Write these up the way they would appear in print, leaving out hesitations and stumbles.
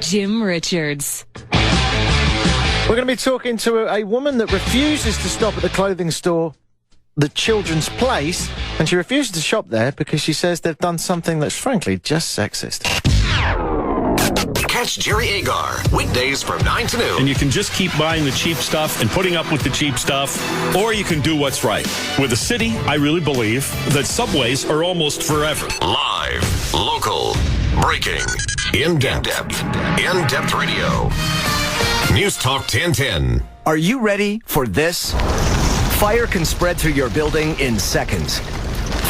Jim Richards. We're going to be talking to a woman that refuses to stop at the clothing store, the Children's Place, and she refuses to shop there because she says they've done something that's frankly just sexist. Catch Jerry Agar weekdays from 9 to noon. And you can just keep buying the cheap stuff and putting up with the cheap stuff, or you can do what's right. With the city, I really believe that subways are almost forever. Live, local, breaking, in-depth radio. News Talk 1010. Are you ready for this? Fire can spread through your building in seconds.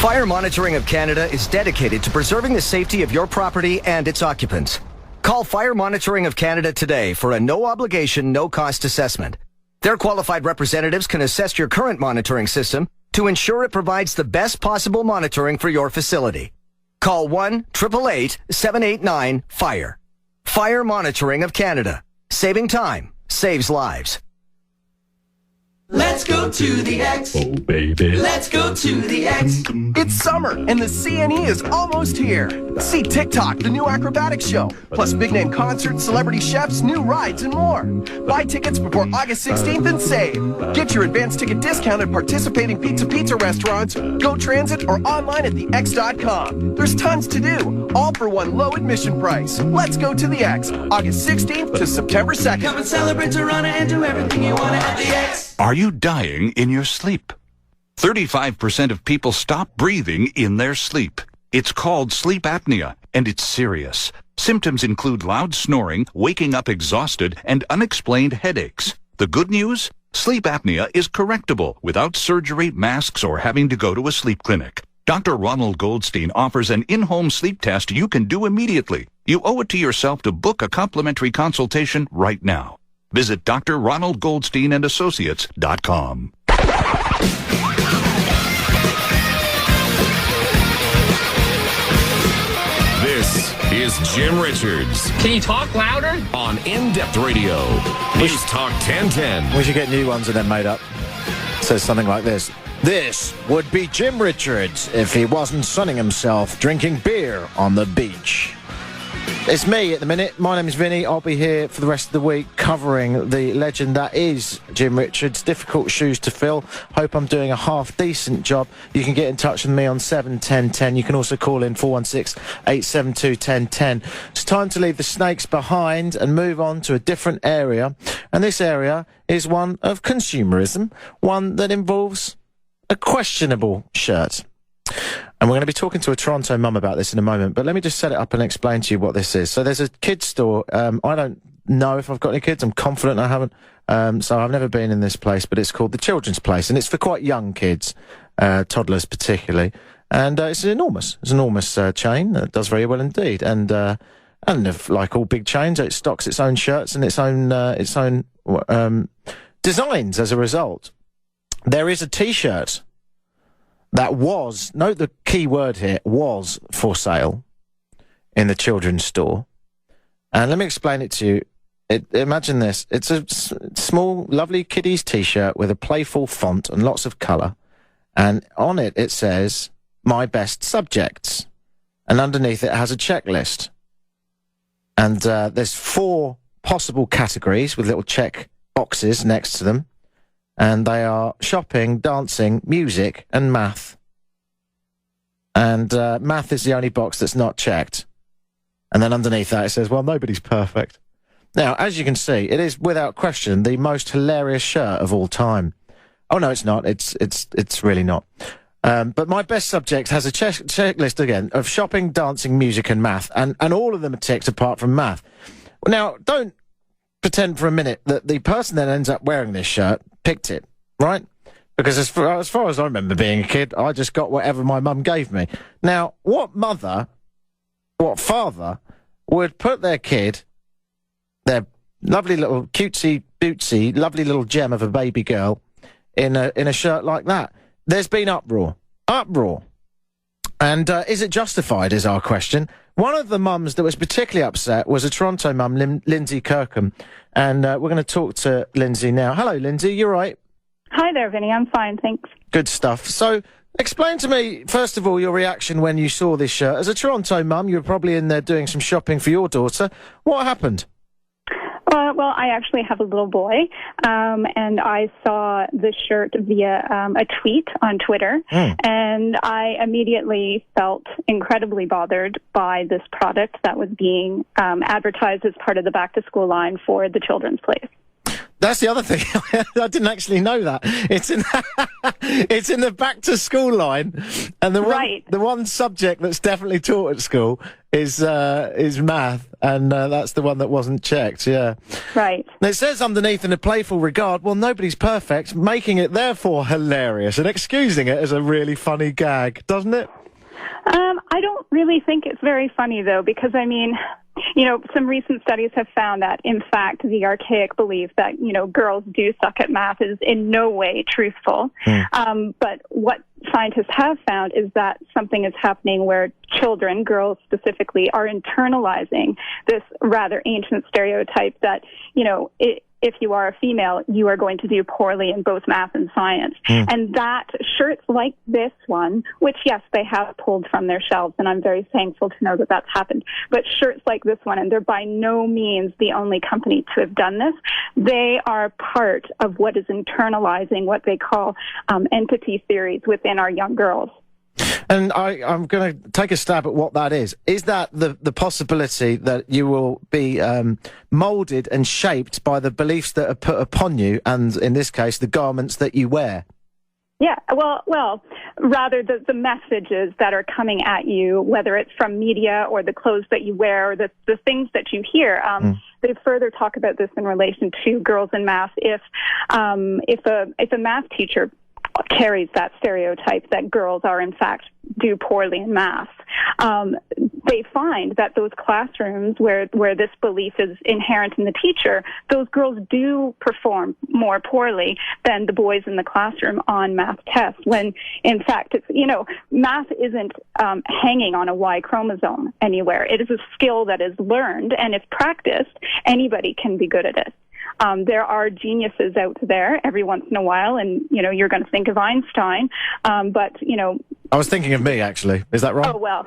Fire Monitoring of Canada is dedicated to preserving the safety of your property and its occupants. Call Fire Monitoring of Canada today for a no-obligation, no-cost assessment. Their qualified representatives can assess your current monitoring system to ensure it provides the best possible monitoring for your facility. Call 1-888-789-FIRE. Fire Monitoring of Canada. Saving time saves lives. Let's go to the X. Oh, baby. Let's go to the X. It's summer, and the CNE is almost here. See TikTok, the new acrobatics show, plus big-name concerts, celebrity chefs, new rides, and more. Buy tickets before August 16th and save. Get your advance ticket discount at participating pizza restaurants, Go Transit, or online at thex.com. There's tons to do, all for one low admission price. Let's go to the X, August 16th to September 2nd. Come and celebrate Toronto and do everything you want at the X. Are you dying in your sleep? 35% of people stop breathing in their sleep. It's called sleep apnea, and it's serious. Symptoms include loud snoring, waking up exhausted, and unexplained headaches. The good news? Sleep apnea is correctable without surgery, masks, or having to go to a sleep clinic. Dr. Ronald Goldstein offers an in-home sleep test you can do immediately. You owe it to yourself to book a complimentary consultation right now. Visit Dr. Ronald Goldstein and Associates.com. This is Jim Richards Can you talk louder? on In-Depth Radio. News Talk 1010. We should get new ones and then made up. It says something like this. This would be Jim Richards if he wasn't sunning himself drinking beer on the beach. It's me at the minute. My name is Vinny. I'll be here for the rest of the week covering the legend that is Jim Richards. Difficult shoes to fill. Hope I'm doing a half-decent job. You can get in touch with me on 71010. You can also call in 416-872-1010. It's time to leave the snakes behind and move on to a different area. And this area is one of consumerism, one that involves a questionable shirt. And we're going to be talking to a Toronto mum about this in a moment, but let me just set it up and explain to you what this is. So there's a kids store. I don't know if I've got any kids. I'm confident I haven't. So I've never been in this place, but it's called the Children's Place, and it's for quite young kids, toddlers particularly. And it's enormous. It's an enormous chain. It does very well indeed. And if, like all big chains, it stocks its own shirts and its own designs as a result. There is a T-shirt that was, note the key word here, was for sale in the children's store. And let me explain it to you. Imagine this. It's a small, lovely kiddies T-shirt with a playful font and lots of colour. And on it, it says, "My best subjects." And underneath it has a checklist. And there's 4 possible categories with little check boxes next to them. And they are shopping, dancing, music, and math. And math is the only box that's not checked. And then underneath that it says, well, nobody's perfect. Now, as you can see, it is without question the most hilarious shirt of all time. Oh, no, it's not. It's really not. But my best subject has a checklist, again, of shopping, dancing, music, and math. And all of them are ticked apart from math. Now, don't pretend for a minute that the person that ends up wearing this shirt picked it, right? Because as far as I remember being a kid, I just got whatever my mum gave me. Now, what father would put their kid, their lovely little cutesy bootsy, lovely little gem of a baby girl, in a shirt like that? There's been uproar. And is it justified is our question. One of the mums that was particularly upset was a Toronto mum, Lindsey Cercone, and we're going to talk to Lindsey now. Hello, Lindsey, you're right. Hi there, Vinny. I'm fine, thanks. Good stuff. So, explain to me, first of all, your reaction when you saw this shirt. As a Toronto mum, you were probably in there doing some shopping for your daughter. What happened? Well, I actually have a little boy, and I saw the shirt via a tweet on Twitter, and I immediately felt incredibly bothered by this product that was being advertised as part of the back-to-school line for the children's place. That's the other thing. I didn't actually know that. It's in it's in the back to school line, and the one subject that's definitely taught at school is math, and that's the one that wasn't checked. Yeah, right. And it says underneath, in a playful regard, well, nobody's perfect, making it therefore hilarious and excusing it as a really funny gag, doesn't it? I don't really think it's very funny, though, because, I mean, you know, some recent studies have found that, in fact, the archaic belief that, you know, girls do suck at math is in no way truthful. But what scientists have found is that something is happening where children, girls specifically, are internalizing this rather ancient stereotype that, you know, if you are a female, you are going to do poorly in both math and science. And that shirts like this one, which, yes, they have pulled from their shelves, and I'm very thankful to know that that's happened, but shirts like this one, and they're by no means the only company to have done this, they are part of what is internalizing what they call entity theories within our young girls. And I'm going to take a stab at what that is. Is that the possibility that you will be moulded and shaped by the beliefs that are put upon you, and in this case, the garments that you wear? Yeah, well, rather the messages that are coming at you, whether it's from media or the clothes that you wear or the things that you hear. They further talk about this in relation to girls in math. If a math teacher carries that stereotype that girls are, in fact, do poorly in math, they find that those classrooms where this belief is inherent in the teacher, those girls do perform more poorly than the boys in the classroom on math tests, when, in fact, it's, you know, math isn't hanging on a Y chromosome anywhere. It is a skill that is learned, and if practiced, anybody can be good at it. There are geniuses out there every once in a while, and, you know, you're going to think of Einstein, but, you know... I was thinking of me, actually. Is that wrong? Oh, well.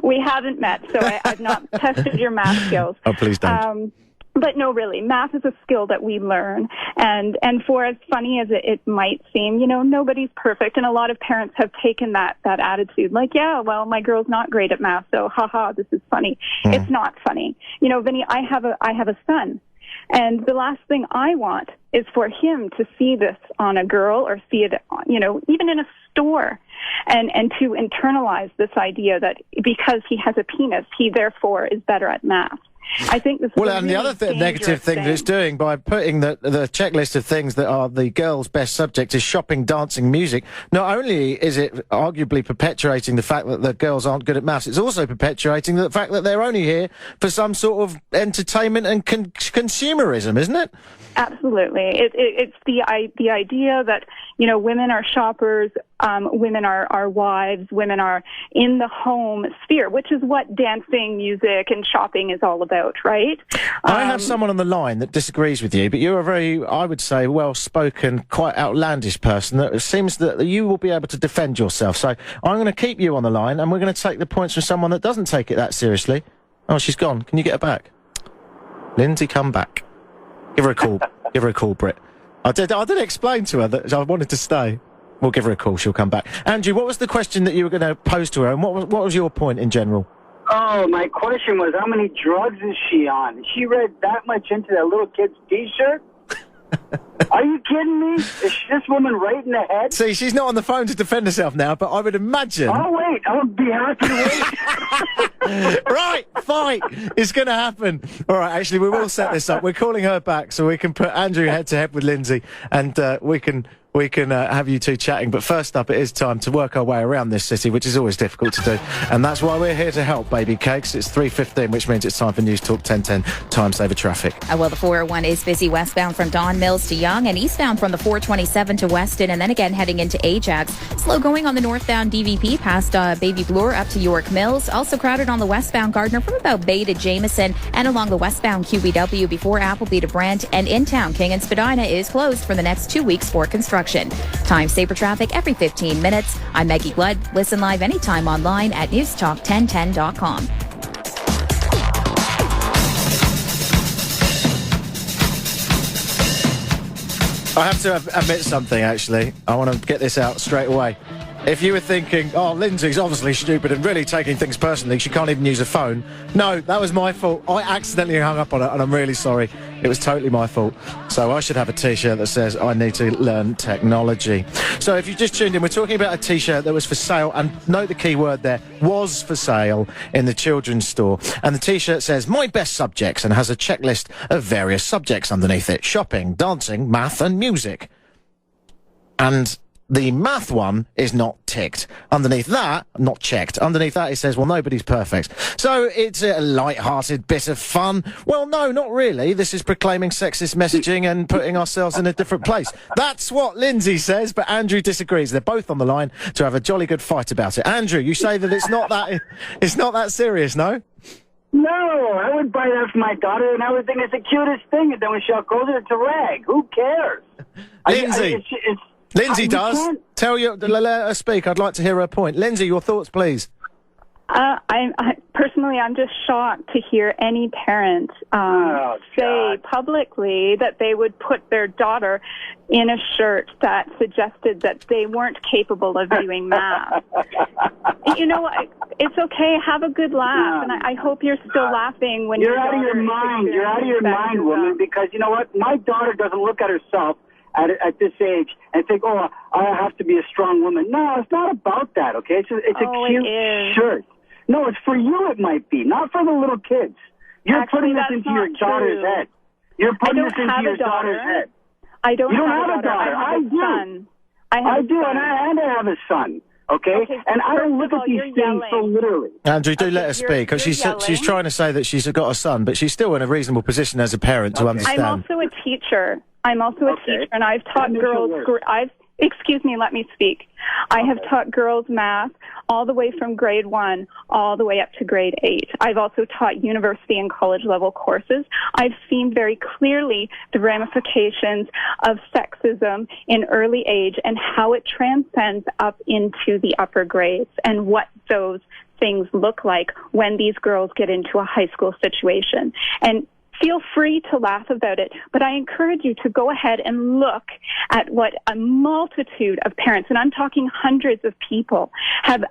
We haven't met, so I've not tested your math skills. Oh, please don't. But no, really, math is a skill that we learn, and for as funny as it might seem, you know, nobody's perfect, and a lot of parents have taken that attitude, like, yeah, well, my girl's not great at math, so haha, this is funny. It's not funny. You know, Vinny, I have a son. And the last thing I want is for him to see this on a girl or see it, you know, even in a store, and to internalize this idea that because he has a penis, he therefore is better at math. I think this is well, and really the other negative thing that it's doing by putting the checklist of things that are the girls' best subject is shopping, dancing, music. Not only is it arguably perpetuating the fact that the girls aren't good at maths, it's also perpetuating the fact that they're only here for some sort of entertainment and consumerism, isn't it? Absolutely. It's the idea that, you know, women are shoppers, women are wives, women are in the home sphere, which is what dancing, music, and shopping is all about, right? I have someone on the line that disagrees with you, but you're a very, I would say, well-spoken, quite outlandish person that it seems that you will be able to defend yourself. So I'm going to keep you on the line, and we're going to take the points from someone that doesn't take it that seriously. Oh, she's gone. Can you get her back? Lindsey, come back. Give her a call. Give her a call, Britt. I did explain to her that I wanted to stay. We'll give her a call. She'll come back. Andrew, what was the question that you were going to pose to her, and what was your point in general? Oh, my question was, how many drugs is she on? She read that much into that little kid's T-shirt? Are you kidding me? Is this woman right in the head? See, she's not on the phone to defend herself now, but I would imagine... Oh, wait. I'll be happy to wait. Right, fight. It's going to happen. All right, actually, we will set this up. We're calling her back so we can put Andrew head-to-head with Lindsey, and we can we can have you two chatting. But first up, it is time to work our way around this city, which is always difficult to do. And that's why we're here to help, baby cakes. It's 3:15, which means it's time for News Talk 1010, Time Saver Traffic. Well, the 401 is busy westbound from Don Mills to Yonge and eastbound from the 427 to Weston, and then again heading into Ajax. Slow going on the northbound DVP past Baby Bloor up to York Mills. Also crowded on the westbound Gardner from about Bay to Jameson and along the westbound QBW before Appleby to Brent. And in town, King and Spadina is closed for the next 2 weeks for construction. Time saver traffic every 15 minutes. I'm Maggie Blood. Listen live anytime online at newstalk1010.com. I have to admit something, actually. I want to get this out straight away. If you were thinking, oh, Lindsay's obviously stupid and really taking things personally, she can't even use a phone. No, that was my fault. I accidentally hung up on it, and I'm really sorry. It was totally my fault. So I should have a T-shirt that says, I need to learn technology. So if you just tuned in, we're talking about a T-shirt that was for sale, and note the key word there, was for sale in the children's store. And the T-shirt says, my best subjects, and has a checklist of various subjects underneath it. Shopping, dancing, math, and music. And the math one is not ticked. Underneath that, not checked. Underneath that, it says, well, nobody's perfect. So it's a light-hearted bit of fun. Well, no, not really. This is proclaiming sexist messaging and putting ourselves in a different place. That's what Lindsay says, but Andrew disagrees. They're both on the line to have a jolly good fight about it. Andrew, you say that it's not that serious, no? No, I would buy that for my daughter, and I would think it's the cutest thing. And then when she goes there to rag, who cares? Lindsay. Lindsay does. Tell you, let her speak. I'd like to hear her point. Lindsay, your thoughts, please. Personally, I'm just shocked to hear any parent say publicly that they would put their daughter in a shirt that suggested that they weren't capable of doing math. You know, it's okay. Have a good laugh, and I hope you're still laughing when you're out of your mind. You're out of your mind, woman. Because you know what? My daughter doesn't look at herself at this age and think, oh, I have to be a strong woman. No, it's not about that, okay? It's a cute shirt. No, it's for you it might be, not for the little kids. You're putting this into your daughter's head. You're putting this into your daughter's head. I don't you don't have a daughter. I have a son. I do, and I have a son. Okay, and I don't look at these things so literally. Andrew, do let her speak. She's trying to say that she's got a son, but she's still in a reasonable position as a parent to understand. I'm also a teacher. And I've taught girls. Excuse me, let me speak. I have taught girls math all the way from grade 1 all the way up to grade 8. I've also taught university and college level courses. I've seen very clearly the ramifications of sexism in early age and how it transcends up into the upper grades and what those things look like when these girls get into a high school situation. And feel free to laugh about it, but I encourage you to go ahead and look at what a multitude of parents, and I'm talking hundreds of people, have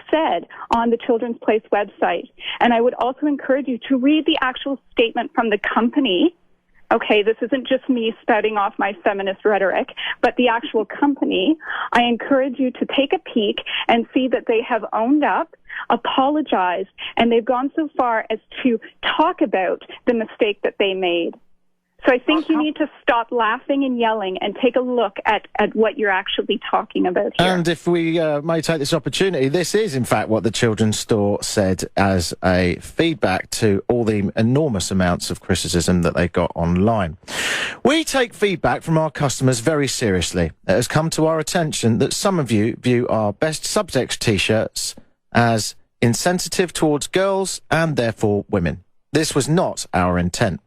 said on the Children's Place website. And I would also encourage you to read the actual statement from the company. Okay, this isn't just me spouting off my feminist rhetoric, but the actual company. I encourage you to take a peek and see that they have owned up, apologized, and they've gone so far as to talk about the mistake that they made. So I think you need to stop laughing and yelling and take a look at what you're actually talking about here. And if we may take this opportunity, this is in fact what the children's store said as a feedback to all the enormous amounts of criticism that they got online. We take feedback from our customers very seriously. It has come to our attention that some of you view our best subjects T-shirts as insensitive towards girls and therefore women. This was not our intent.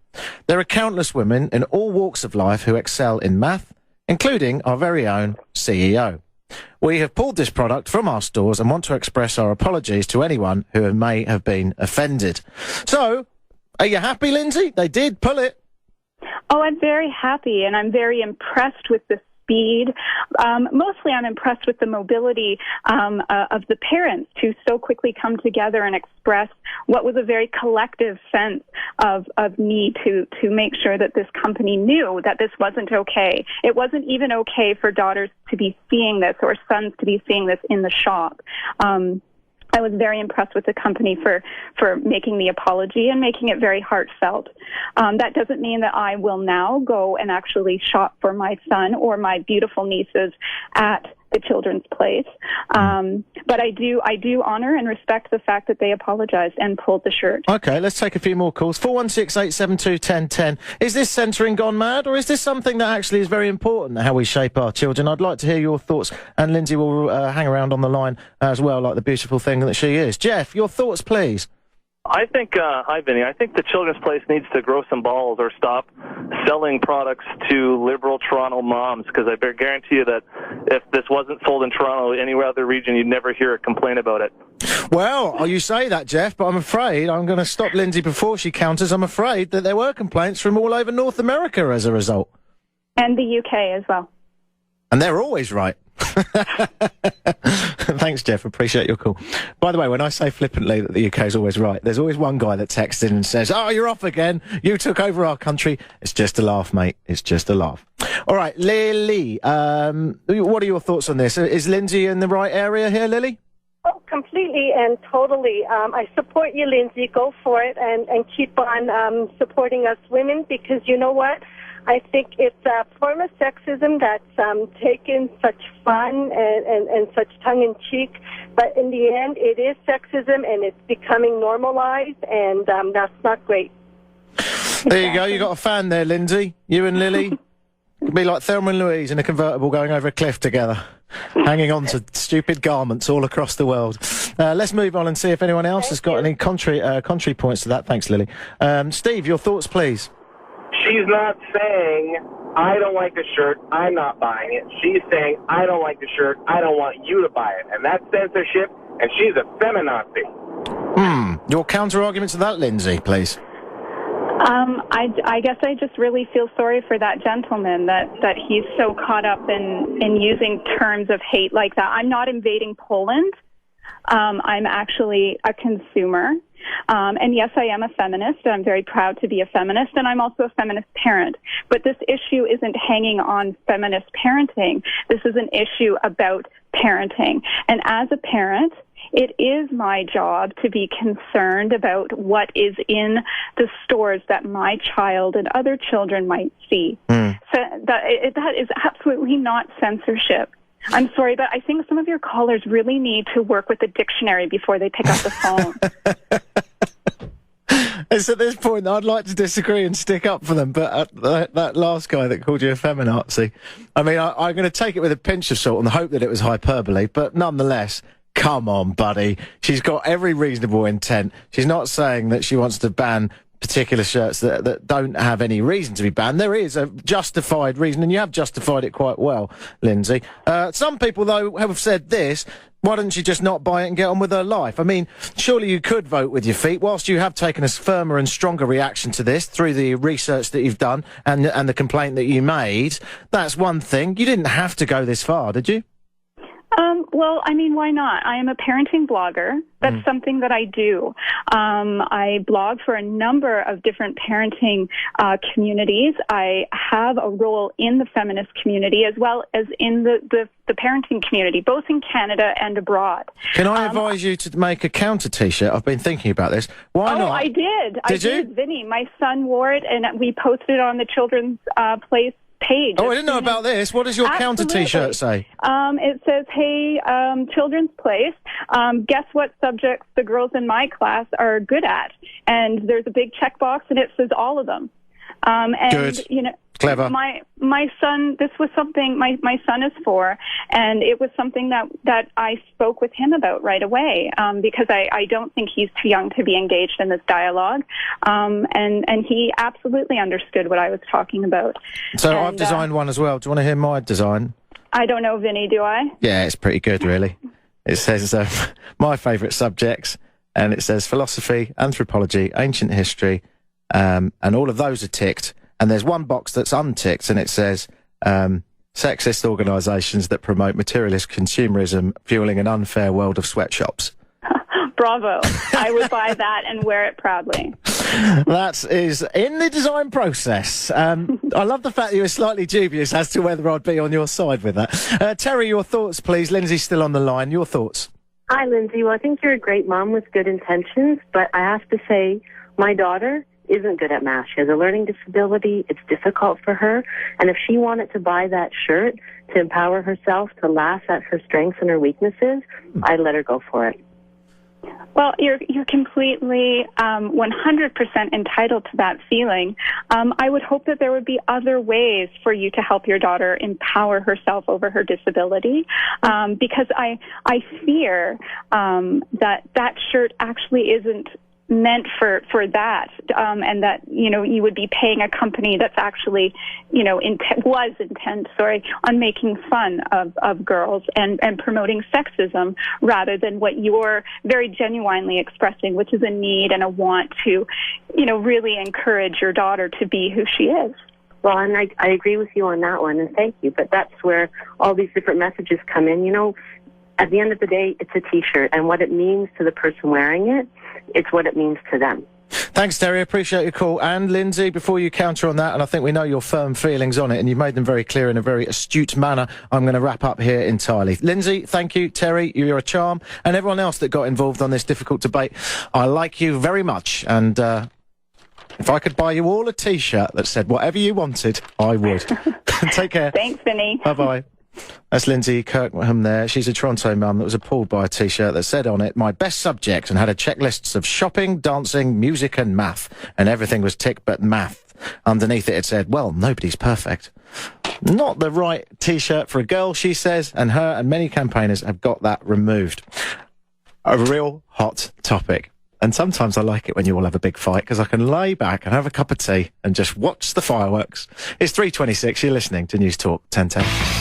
There are countless women in all walks of life who excel in math, including our very own CEO. We have pulled this product from our stores and want to express our apologies to anyone who may have been offended. So, are you happy, Lindsay? They did pull it. Oh, I'm very happy, and I'm very impressed with the speed. Mostly I'm impressed with the mobility of the parents to so quickly come together and express what was a very collective sense of need to make sure that this company knew that this wasn't okay. It wasn't even okay for daughters to be seeing this or sons to be seeing this in the shop. I was very impressed with the company for making the apology and making it very heartfelt. That doesn't mean that I will now go and actually shop for my son or my beautiful nieces at the Children's Place. But I do honor and respect the fact that they apologized and pulled the shirt. Okay, let's take a few more calls. 416-872-1010. Is this censoring gone mad, or is this something that actually is very important, how we shape our children? I'd like to hear your thoughts, and Lindsay will hang around on the line as well, like the beautiful thing that she is. Jeff, your thoughts, please. I think, hi, Vinny. I think the Children's Place needs to grow some balls or stop selling products to liberal Toronto moms, because I guarantee you that if this wasn't sold in Toronto, anywhere other region, you'd never hear a complaint about it. Well, you say that, Jeff, but I'm afraid I'm going to stop Lindsay before she counters. I'm afraid that there were complaints from all over North America as a result. And the UK as well. And they're always right. Thanks, Jeff. Appreciate your call. By the way, when I say flippantly that the UK is always right, there's always one guy that texts in and says, "Oh, you're off again. You took over our country." It's just a laugh, mate. It's just a laugh. All right, Lily, what are your thoughts on this? Is Lindsay in the right area here, Lily? Oh, completely and totally. I support you, Lindsay. Go for it and keep on supporting us women, because you know what? I think it's a form of sexism that's taken such fun and such tongue-in-cheek, but in the end, it is sexism, and it's becoming normalized, and that's not great. There you go. You got a fan there, Lindsay. You and Lily could be like Thelma and Louise in a convertible going over a cliff together, hanging on to stupid garments all across the world. Let's move on and see if anyone else has got any contrary points to that. Thanks, Lily. Steve, your thoughts, please. She's not saying, I don't like the shirt, I'm not buying it. She's saying, I don't like the shirt, I don't want you to buy it. And that's censorship, and she's a feminazi. Your counter-argument to that, Lindsay, please. I guess I just really feel sorry for that gentleman, that he's so caught up in using terms of hate like that. I'm not invading Poland. I'm actually a consumer. And yes, I am a feminist, and I'm very proud to be a feminist, and I'm also a feminist parent. But this issue isn't hanging on feminist parenting. This is an issue about parenting. And as a parent, it is my job to be concerned about what is in the stores that my child and other children might see. So that is absolutely not censorship. I'm sorry, but I think some of your callers really need to work with the dictionary before they pick up the phone. It's at this point that I'd like to disagree and stick up for them, but that last guy that called you a feminazi, I mean, I'm going to take it with a pinch of salt and hope that it was hyperbole, but nonetheless, come on, buddy. She's got every reasonable intent. She's not saying that she wants to ban particular shirts that don't have any reason to be banned. There is a justified reason, and you have justified it quite well, Lindsay. Some people, though, have said this: why doesn't she just not buy it and get on with her life? I mean, surely you could vote with your feet. Whilst you have taken a firmer and stronger reaction to this through the research that you've done and the complaint that you made, that's one thing. You didn't have to go this far, did you? Well, I mean, why not? I am a parenting blogger. That's something that I do. I blog for a number of different parenting communities. I have a role in the feminist community as well as in the parenting community, both in Canada and abroad. Can I advise you to make a counter T-shirt? I've been thinking about this. Why not? Oh, I did. Did you? Vinny, my son wore it, and we posted it on the Children's Place page. Oh, I didn't know about this. What does your counter T-shirt say? It says, hey, Children's Place, guess what subjects the girls in my class are good at? And there's a big checkbox, and it says all of them. And, Good. You know, Clever. My son, this was something my son is 4, and it was something that I spoke with him about right away, because I don't think he's too young to be engaged in this dialogue. And he absolutely understood what I was talking about. So I've designed one as well. Do you want to hear my design? I don't know, Vinny, do I? Yeah, it's pretty good, really. It says my favourite subjects, and it says philosophy, anthropology, ancient history, and all of those are ticked. And there's one box that's unticked, and it says sexist organisations that promote materialist consumerism fueling an unfair world of sweatshops. Bravo. I would buy that and wear it proudly. That is in the design process. I love the fact that you were slightly dubious as to whether I'd be on your side with that. Terry, your thoughts, please. Lindsay's still on the line. Your thoughts? Hi, Lindsay. Well, I think you're a great mom with good intentions, but I have to say my daughter isn't good at math. She has a learning disability. It's difficult for her. And if she wanted to buy that shirt to empower herself, to laugh at her strengths and her weaknesses, I'd let her go for it. Well, you're completely 100% entitled to that feeling. I would hope that there would be other ways for you to help your daughter empower herself over her disability, because I fear that shirt actually isn't meant for that, and that, you would be paying a company that's actually, was intent on making fun of girls and promoting sexism rather than what you're very genuinely expressing, which is a need and a want to, really encourage your daughter to be who she is. Well, and I agree with you on that one, and thank you. But that's where all these different messages come in. At the end of the day, it's a T-shirt, and what it means to the person wearing it, it's what it means to them. Thanks, Terry. Appreciate your call. And Lindsay, before you counter on that, and I think we know your firm feelings on it, and you've made them very clear in a very astute manner, I'm going to wrap up here entirely. Lindsay, thank you. Terry, you're a charm. And everyone else that got involved on this difficult debate, I like you very much. And if I could buy you all a T-shirt that said whatever you wanted, I would. Take care. Thanks, Vinny. Bye-bye. That's Lindsay Kirkham there. She's a Toronto mum that was appalled by a T-shirt that said on it, "My best subject," and had a checklist of shopping, dancing, music and math. And everything was tick but math. Underneath it said, "Well, nobody's perfect." Not the right T-shirt for a girl, she says, and her and many campaigners have got that removed. A real hot topic. And sometimes I like it when you all have a big fight, because I can lay back and have a cup of tea and just watch the fireworks. It's 3:26. You're listening to News Talk 1010.